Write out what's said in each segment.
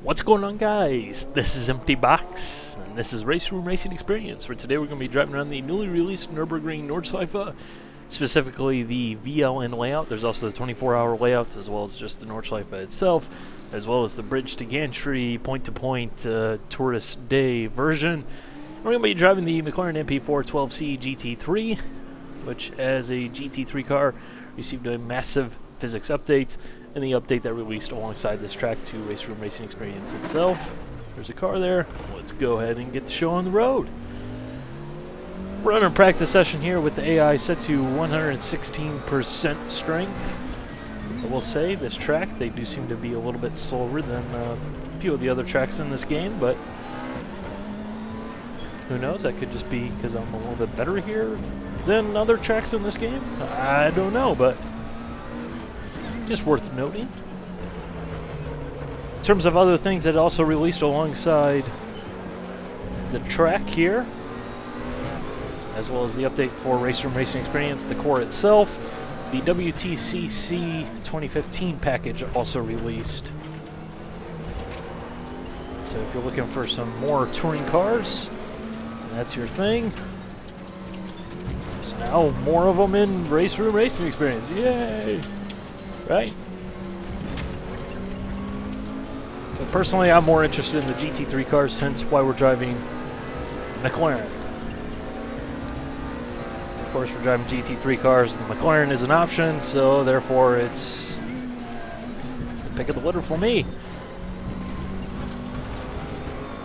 What's going on, guys? This is Empty Box, and this is RaceRoom Racing Experience, where today we're going to be driving around the newly released Nurburgring Nordschleife, specifically the VLN layout. There's also the 24-hour layout, as well as just the Nordschleife itself, as well as the bridge to gantry, point-to-point tourist day version. We're going to be driving the McLaren MP4 12C GT3, which, as a GT3 car, received a massive physics update, and the update that released alongside this track to RaceRoom Racing Experience itself. There's a car there. Let's go ahead and get the show on the road. We're on a practice session here with the AI set to 116% strength. I will say, this track, they do seem to be a little bit slower than a few of the other tracks in this game, but who knows? That could just be because I'm a little bit better here than other tracks in this game. I don't know, but just worth noting. In terms of other things that also released alongside the track here, as well as the update for RaceRoom Racing Experience, the core itself, the WTCC 2015 package also released. So if you're looking for some more touring cars, that's your thing. There's now more of them in RaceRoom Racing Experience. Yay! Right? But personally, I'm more interested in the GT3 cars, hence why we're driving McLaren. Of course, we're driving GT3 cars. The McLaren is an option, so therefore it's the pick of the litter for me.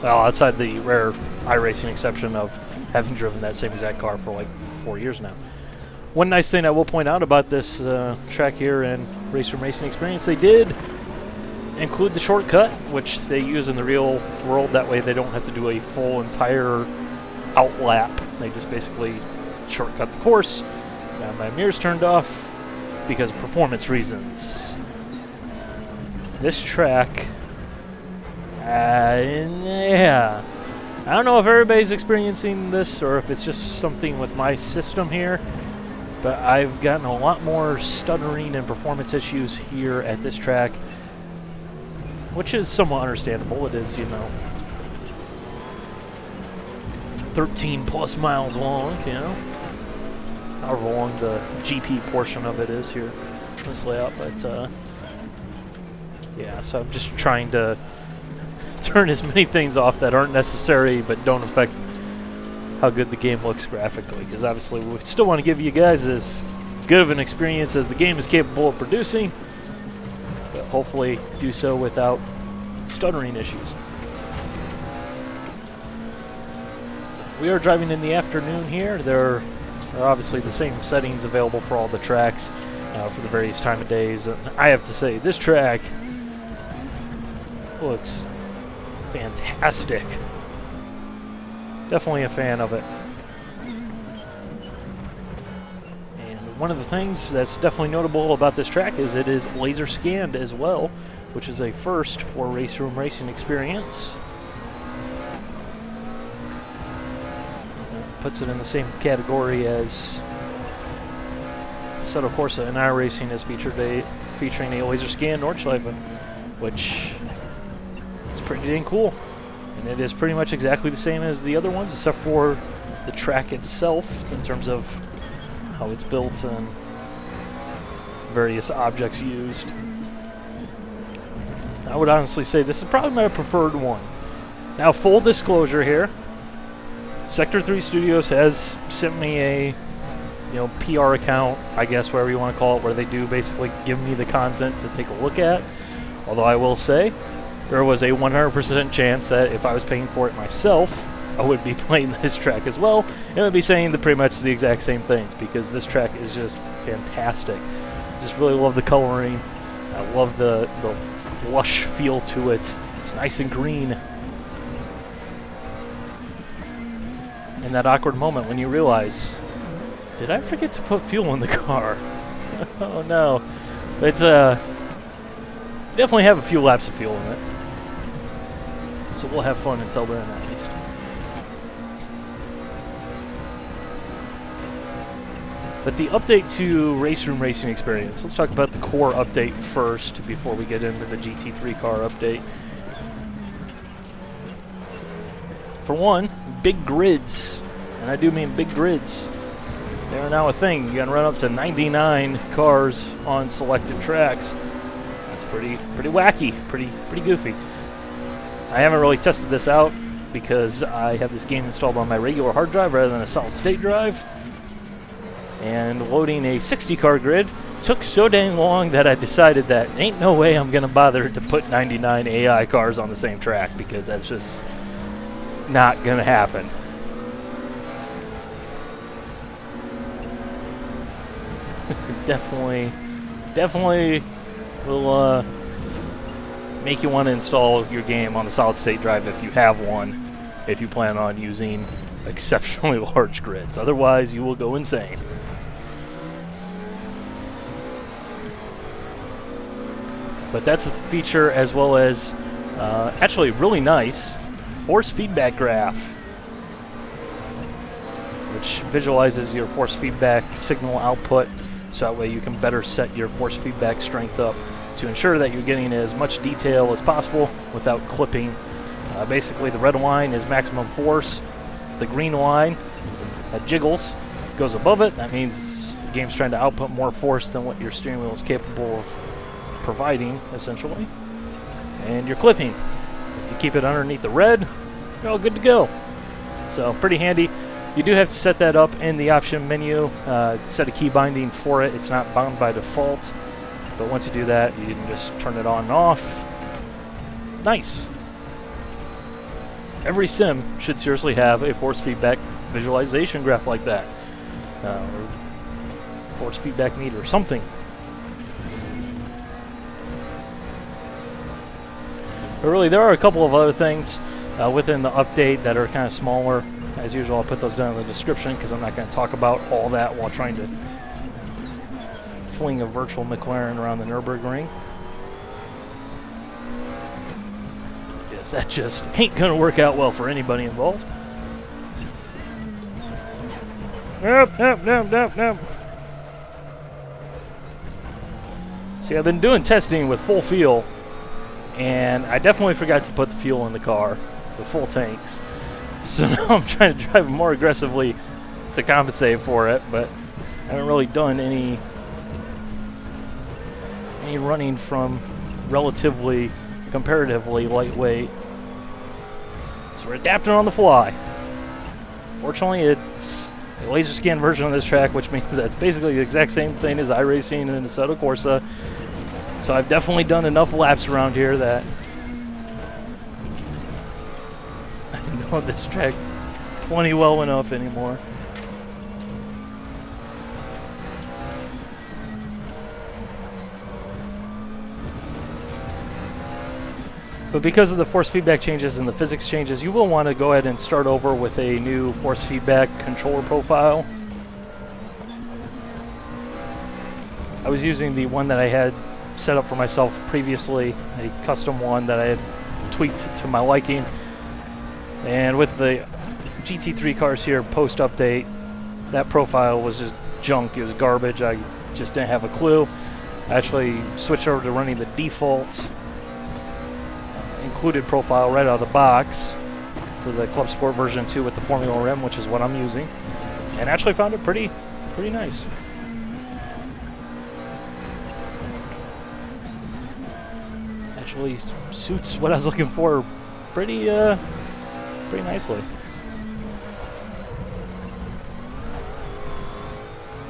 Well, outside the rare iRacing exception of having driven that same exact car for like 4 years now. One nice thing I will point out about this track here in RaceRoom Racing Experience, they did include the shortcut, which they use in the real world. That way they don't have to do a full entire outlap. They just basically shortcut the course. Now my mirror's turned off because of performance reasons. This track, yeah. I don't know if everybody's experiencing this or if it's just something with my system here, but I've gotten a lot more stuttering and performance issues here at this track, which is somewhat understandable. It is, 13 plus miles long, however long the GP portion of it is here, this layout, but yeah, so I'm just trying to turn as many things off that aren't necessary but don't affect how good the game looks graphically, because obviously we still want to give you guys as good of an experience as the game is capable of producing, but hopefully do so without stuttering issues. We are driving in the afternoon here. There are obviously the same settings available for all the tracks for the various time of days, and I have to say, this track looks fantastic. Definitely a fan of it. And one of the things that's definitely notable about this track is it is laser scanned as well, which is a first for RaceRoom Racing Experience. It puts it in the same category as Assetto Corsa and iRacing is featuring a laser scanned Nordschleife, which is pretty dang cool. And it is pretty much exactly the same as the other ones, except for the track itself, in terms of how it's built and various objects used. I would honestly say this is probably my preferred one. Now, full disclosure here, Sector 3 Studios has sent me a PR account, I guess, whatever you want to call it, where they do basically give me the content to take a look at. Although I will say, there was a 100% chance that if I was paying for it myself, I would be playing this track as well, and I'd be saying pretty much the exact same things, because this track is just fantastic. Just really love the coloring. I love the lush feel to it. It's nice and green. And that awkward moment when you realize, did I forget to put fuel in the car? Oh no. It's definitely have a few laps of fuel in it. So we'll have fun until then, at least. But the update to RaceRoom Racing Experience, let's talk about the core update first before we get into the GT3 car update. For one, big grids, and I do mean big grids. They are now a thing. You can run up to 99 cars on selected tracks. That's pretty wacky, pretty goofy. I haven't really tested this out because I have this game installed on my regular hard drive rather than a solid state drive. And loading a 60-car grid took so dang long that I decided that ain't no way I'm gonna bother to put 99 AI cars on the same track, because that's just not gonna happen. definitely will make you want to install your game on the solid state drive if you have one, if you plan on using exceptionally large grids. Otherwise, you will go insane. But that's a feature, as well as actually really nice force feedback graph, which visualizes your force feedback signal output, so that way you can better set your force feedback strength up to ensure that you're getting as much detail as possible without clipping. Basically, the red line is maximum force. The green line that jiggles goes above it. That means the game's trying to output more force than what your steering wheel is capable of providing, essentially. And you're clipping. If you keep it underneath the red, you're all good to go. So, pretty handy. You do have to set that up in the option menu, set a key binding for it. It's not bound by default, but once you do that, you can just turn it on and off. Nice. Every sim should seriously have a force feedback visualization graph like that, or force feedback meter, something. But really, there are a couple of other things within the update that are kind of smaller. As usual, I'll put those down in the description because I'm not going to talk about all that while trying to fling a virtual McLaren around the Nurburgring. Yes, that just ain't going to work out well for anybody involved. Nope. See, I've been doing testing with full fuel, and I definitely forgot to put the fuel in the car, the full tanks. So now I'm trying to drive more aggressively to compensate for it, but I haven't really done any running from relatively, comparatively lightweight. So we're adapting on the fly. Fortunately, it's a laser scan version of this track, which means that it's basically the exact same thing as iRacing and Assetto Corsa. So I've definitely done enough laps around here that I know this track plenty well enough anymore. But because of the force feedback changes and the physics changes, you will want to go ahead and start over with a new force feedback controller profile. I was using the one that I had set up for myself previously, a custom one that I had tweaked to my liking. And with the GT3 cars here post-update, that profile was just junk. It was garbage. I just didn't have a clue. I actually switched over to running the default included profile right out of the box for the Club Sport version 2 with the Formula rim, which is what I'm using, and actually found it pretty nice. Actually suits what I was looking for pretty nicely.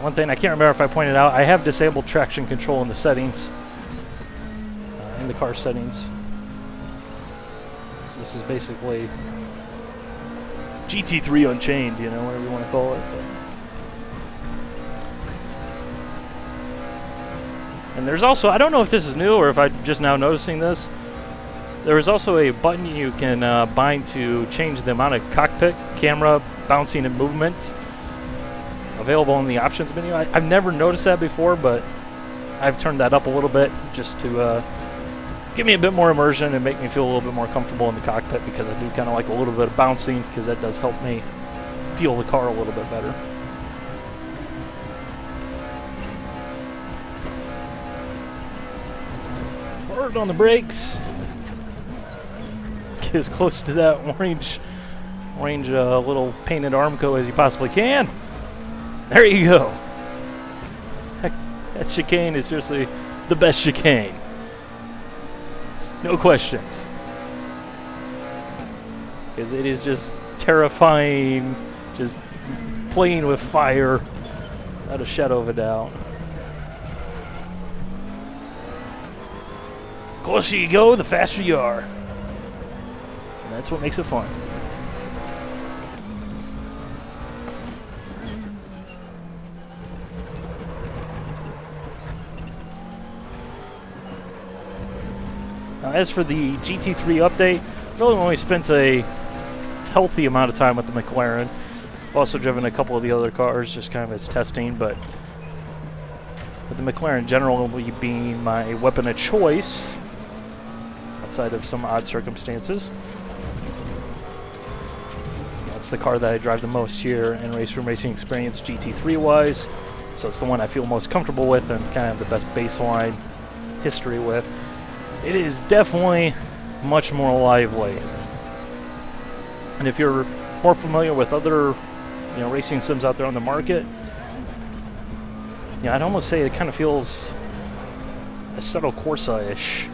One thing I can't remember if I pointed out, I have disabled traction control in the settings, in the car settings. So this is basically GT3 Unchained, you know, whatever you want to call it. And there's also, I don't know if this is new or if I'm just now noticing this, there is also a button you can bind to change the amount of cockpit camera bouncing and movement available in the options menu. I've never noticed that before, but I've turned that up a little bit just to give me a bit more immersion and make me feel a little bit more comfortable in the cockpit, because I do kind of like a little bit of bouncing, because that does help me feel the car a little bit better. Hard on the brakes. Get as close to that orange arrange a little painted Armco as you possibly can. There you go. Heck, that chicane is seriously the best chicane. No questions. Because it is just terrifying, just playing with fire, without a shadow of a doubt. The closer you go, the faster you are. And that's what makes it fun. Now, as for the GT3 update, I've really only spent a healthy amount of time with the McLaren. I've also driven a couple of the other cars just kind of as testing, but with the McLaren generally being my weapon of choice, outside of some odd circumstances. That's the car that I drive the most here in RaceRoom Racing Experience GT3-wise, so it's the one I feel most comfortable with and kind of the best baseline history with. It is definitely much more lively. And if you're more familiar with other, racing sims out there on the market, I'd almost say it kind of feels Assetto Corsa-ish.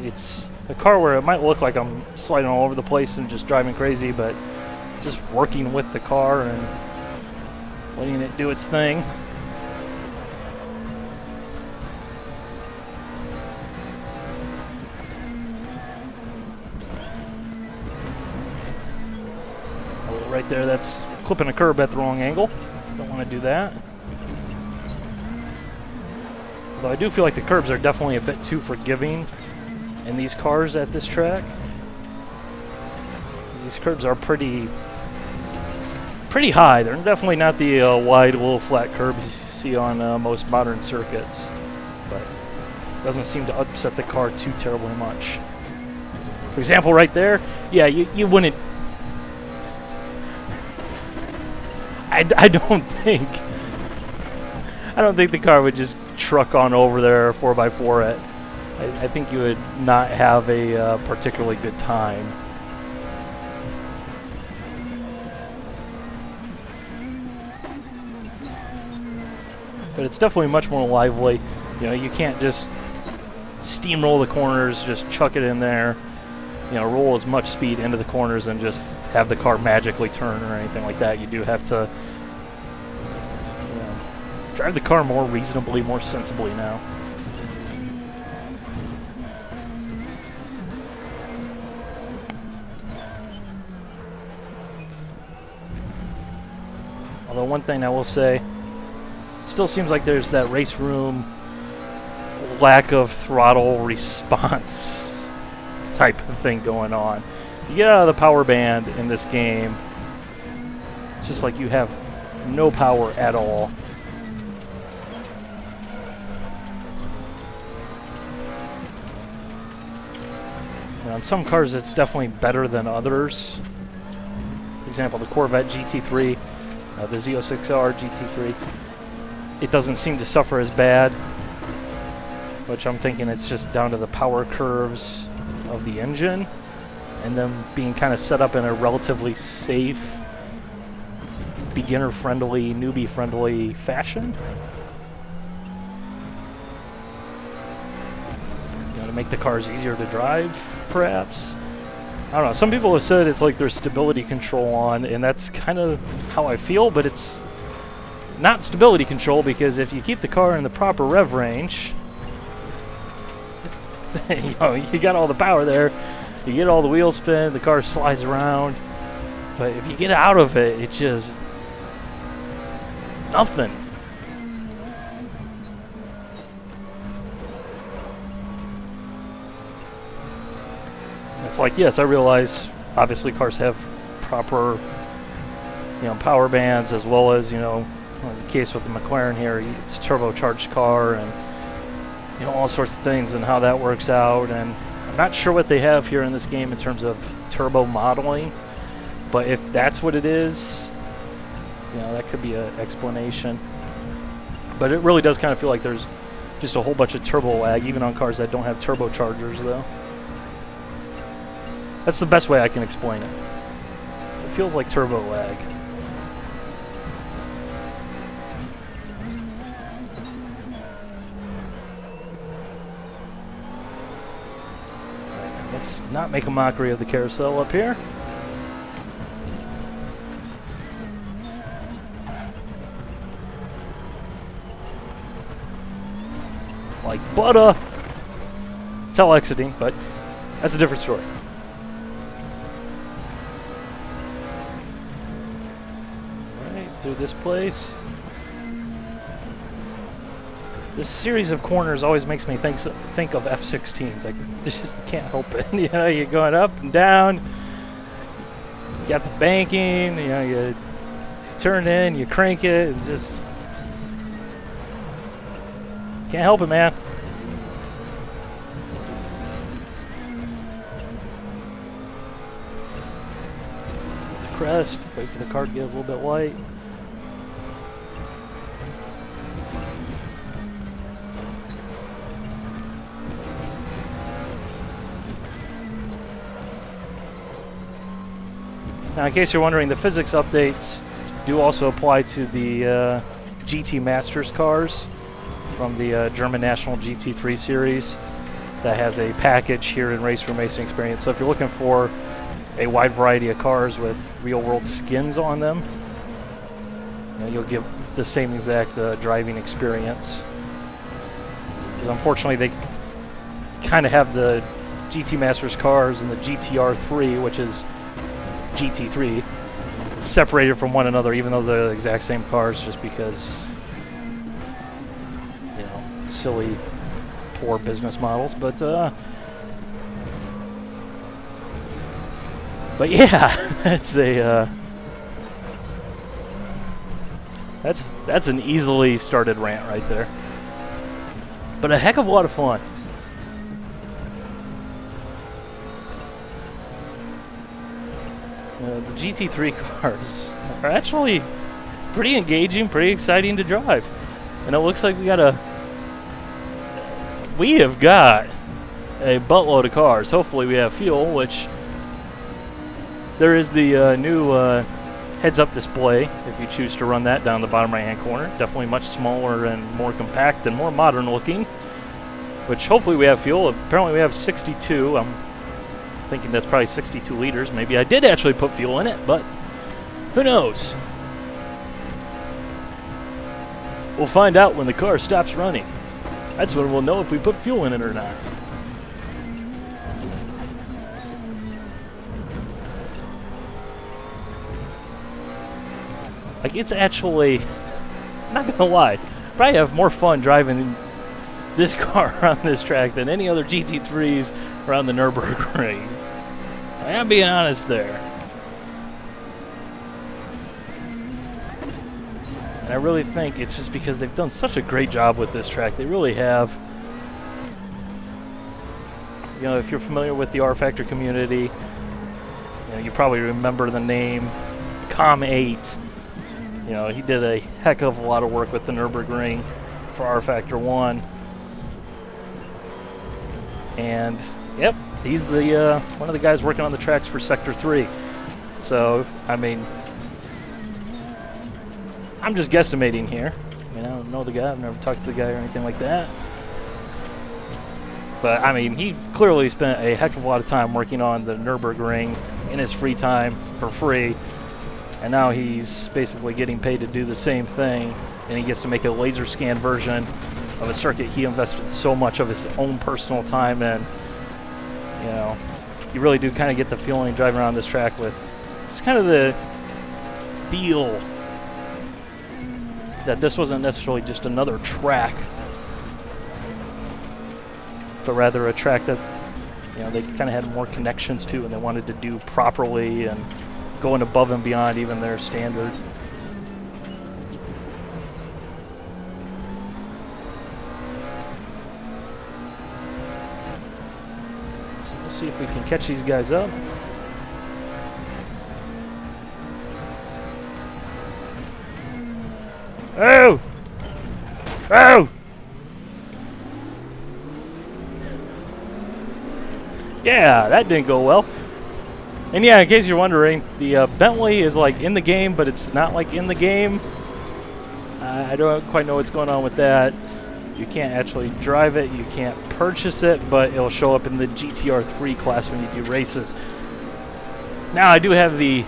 It's a car where it might look like I'm sliding all over the place and just driving crazy, but just working with the car and letting it do its thing. Oh, right there, that's clipping a curb at the wrong angle. Don't want to do that. Although I do feel like the curbs are definitely a bit too forgiving in these cars at this track. These curbs are pretty high. They're definitely not the wide, little flat curbs you see on most modern circuits, but it doesn't seem to upset the car too terribly much. For example, right there, yeah, you wouldn't. I don't think the car would just truck on over there 4x4 it. I think you would not have a particularly good time. But it's definitely much more lively. You can't just steamroll the corners, just chuck it in there, roll as much speed into the corners and just have the car magically turn or anything like that. You do have to drive the car more reasonably, more sensibly now. Although one thing I will say, still seems like there's that RaceRoom lack of throttle response type of thing going on. You get out of the power band in this game, it's just like you have no power at all. And on some cars it's definitely better than others. For example, the Corvette GT3, the Z06R GT3, it doesn't seem to suffer as bad, which I'm thinking it's just down to the power curves of the engine and them being kind of set up in a relatively safe, beginner-friendly, newbie-friendly fashion. To make the cars easier to drive, perhaps. I don't know. Some people have said it's like there's stability control on, and that's kind of how I feel, but it's not stability control, because if you keep the car in the proper rev range, you got all the power there, you get all the wheel spin, the car slides around, but if you get out of it, it's just nothing. It's like, yes, I realize obviously cars have proper power bands, as well as in the case with the McLaren here, it's a turbocharged car, and all sorts of things and how that works out. And I'm not sure what they have here in this game in terms of turbo modeling, but if that's what it is, that could be an explanation. But it really does kind of feel like there's just a whole bunch of turbo lag, even on cars that don't have turbochargers, though. That's the best way I can explain it. So it feels like turbo lag. Let's not make a mockery of the carousel up here. Like butter. Tell exiting, but that's a different story. Right through this place. This series of corners always makes me think of F-16s. Like, just can't help it. You know, you're going up and down. You got the banking. You know, you turn in, you crank it, and just can't help it, man. The crest. Wait for the car to get a little bit light. Now, in case you're wondering, the physics updates do also apply to the GT Masters cars from the German National GT3 series that has a package here in RaceRoom Racing Experience. So if you're looking for a wide variety of cars with real-world skins on them, you know, you'll get the same exact driving experience. Because unfortunately, they kind of have the GT Masters cars and the GTR3, which is GT3, separated from one another, even though they're the exact same cars, just because, you know, silly, poor business models. But yeah, it's a that's an easily started rant right there, but a heck of a lot of fun. The GT3 cars are actually pretty engaging, pretty exciting to drive. And it looks like we have got a buttload of cars. Hopefully we have fuel, which there is the new heads-up display if you choose to run that down the bottom right-hand corner. Definitely much smaller and more compact and more modern looking, which hopefully we have fuel. Apparently we have 62. I'm thinking that's probably 62 liters. Maybe I did actually put fuel in it, but who knows? We'll find out when the car stops running. That's when we'll know if we put fuel in it or not. Like, it's actually, not gonna lie, probably have more fun driving this car around this track than any other GT3s around the Nurburgring. I'm being honest there. And I really think it's just because they've done such a great job with this track. They really have. You know, if you're familiar with the R-Factor community, you know, you probably remember the name Com8. You know, he did a heck of a lot of work with the Nurburgring for R-Factor 1. And, yep, he's the one of the guys working on the tracks for Sector 3. So, I mean, I'm just guesstimating here. I mean, I don't know the guy. I've never talked to the guy or anything like that. But, I mean, he clearly spent a heck of a lot of time working on the Nurburgring in his free time for free. And now he's basically getting paid to do the same thing. And he gets to make a laser scan version of a circuit he invested so much of his own personal time in. You know, you really do kind of get the feeling driving around this track with just kind of the feel that this wasn't necessarily just another track, but rather a track that, you know, they kind of had more connections to and they wanted to do properly and going above and beyond even their standard. So we'll see if we can catch these guys up. Oh! Oh! Yeah, that didn't go well. And yeah, in case you're wondering, the Bentley is like in the game, but it's not like in the game. I don't quite know what's going on with that. You can't actually drive it, you can't purchase it, but it'll show up in the GT3 class when you do races. Now I do have the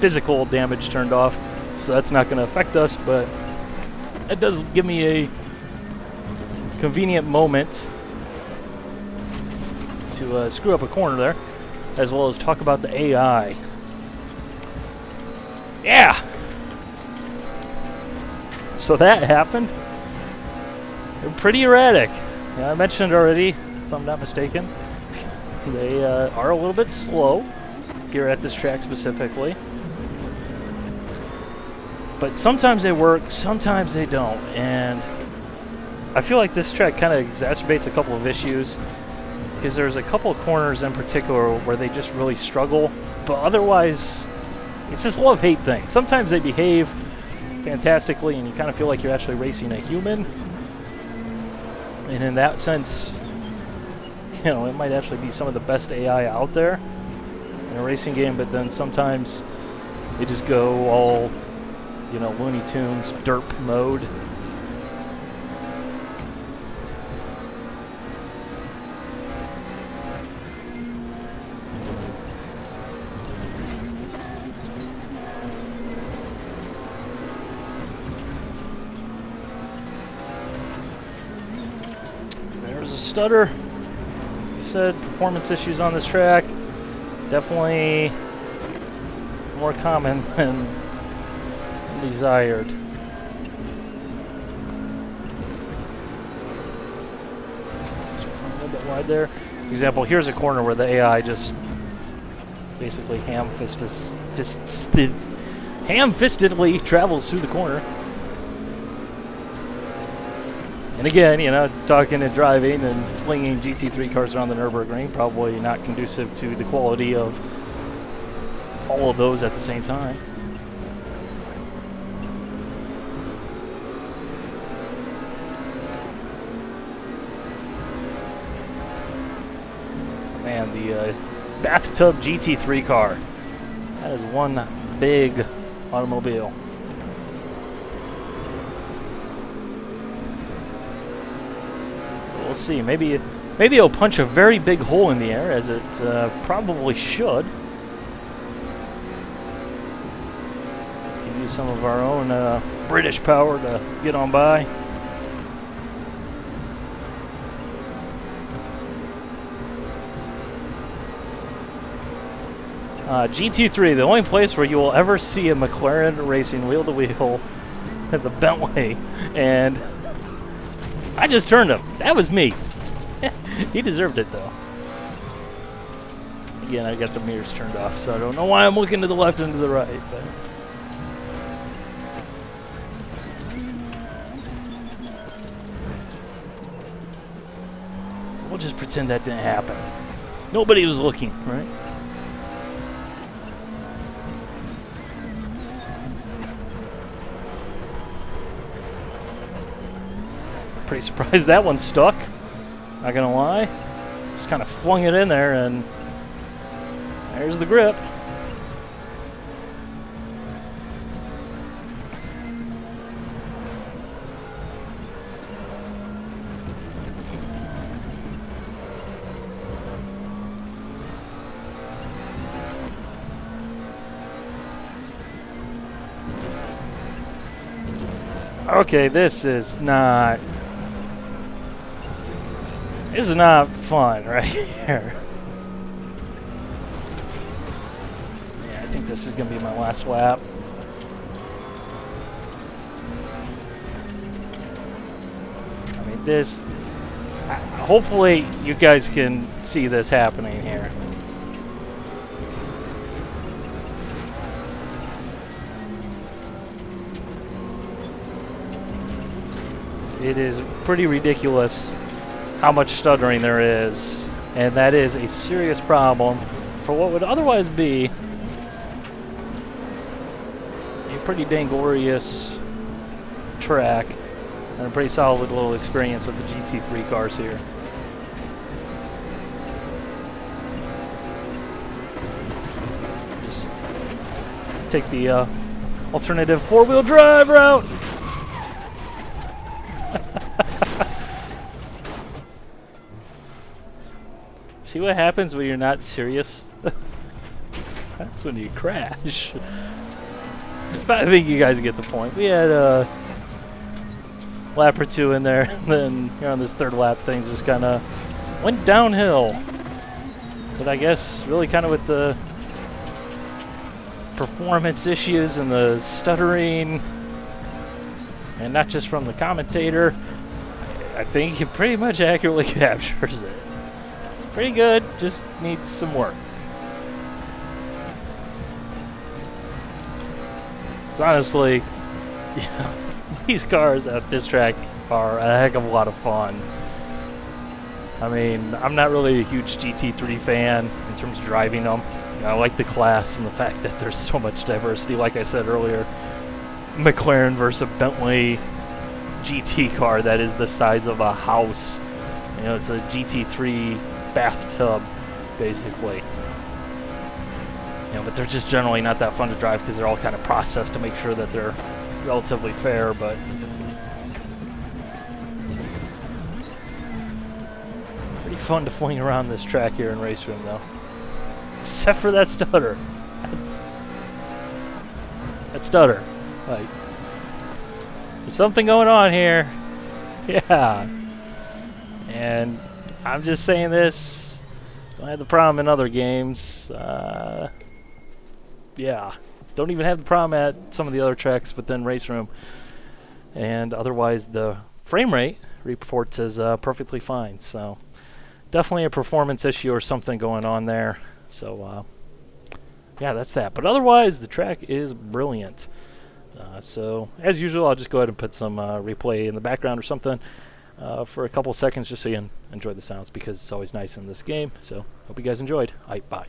physical damage turned off, so that's not going to affect us, but it does give me a convenient moment to screw up a corner there, as well as talk about the AI. Yeah! So that happened. They're pretty erratic. Yeah, I mentioned it already, if I'm not mistaken. They are a little bit slow here at this track specifically. But sometimes they work, sometimes they don't. And I feel like this track kind of exacerbates a couple of issues, because there's a couple of corners in particular where they just really struggle. But otherwise, it's this love-hate thing. Sometimes they behave fantastically and you kind of feel like you're actually racing a human. And in that sense, you know, it might actually be some of the best AI out there in a racing game, but then sometimes they just go all, you know, Looney Tunes, derp mode. There's a stutter. Like I said, performance issues on this track. Definitely more common than desired. A little bit wide there. For example, here's a corner where the AI just basically ham-fistedly travels through the corner. And again, you know, talking and driving and flinging GT3 cars around the Nurburgring, probably not conducive to the quality of all of those at the same time. Man, the bathtub GT3 car. That is one big automobile. We'll see. Maybe it'll punch a very big hole in the air, as it probably should. Can use some of our own British power to get on by. GT3, the only place where you will ever see a McLaren racing wheel-to-wheel at the Bentley, and I just turned him. That was me. He deserved it, though. Again, I got the mirrors turned off, so I don't know why I'm looking to the left and to the right. But we'll just pretend that didn't happen. Nobody was looking, right? Pretty surprised that one stuck. Not gonna lie. Just kind of flung it in there, and there's the grip. Okay, this is not fun right here. Yeah, I think this is going to be my last lap. I mean, this... hopefully you guys can see this happening here. It is pretty ridiculous how much stuttering there is, and that is a serious problem for what would otherwise be a pretty dang glorious track and a pretty solid little experience with the GT3 cars here. take the alternative four-wheel drive route. See what happens when you're not serious? That's when you crash. But I think you guys get the point. We had a lap or two in there, and then on this third lap, things just kind of went downhill. But I guess really kind of with the performance issues and the stuttering, and not just from the commentator, I think he pretty much accurately captures it. It's pretty good, just needs some work. It's honestly, these cars at this track are a heck of a lot of fun. I mean, I'm not really a huge GT3 fan in terms of driving them. I like the class and the fact that there's so much diversity. Like I said earlier, McLaren versus a Bentley GT car that is the size of a house. You know, it's a GT3 bathtub, basically. You know, but they're just generally not that fun to drive because they're all kind of processed to make sure that they're relatively fair, but pretty fun to fling around this track here in RaceRoom, though. Except for that stutter. That stutter. Like, there's something going on here. Yeah. And I'm just saying this. I had the problem in other games. Yeah. Don't even have the problem at some of the other tracks within RaceRoom. And otherwise, the frame rate reports as perfectly fine. So, definitely a performance issue or something going on there. So, yeah, that's that. But otherwise, the track is brilliant. So, as usual, I'll just go ahead and put some replay in the background or something for a couple seconds just so you can enjoy the sounds because it's always nice in this game. So, hope you guys enjoyed. All right, bye.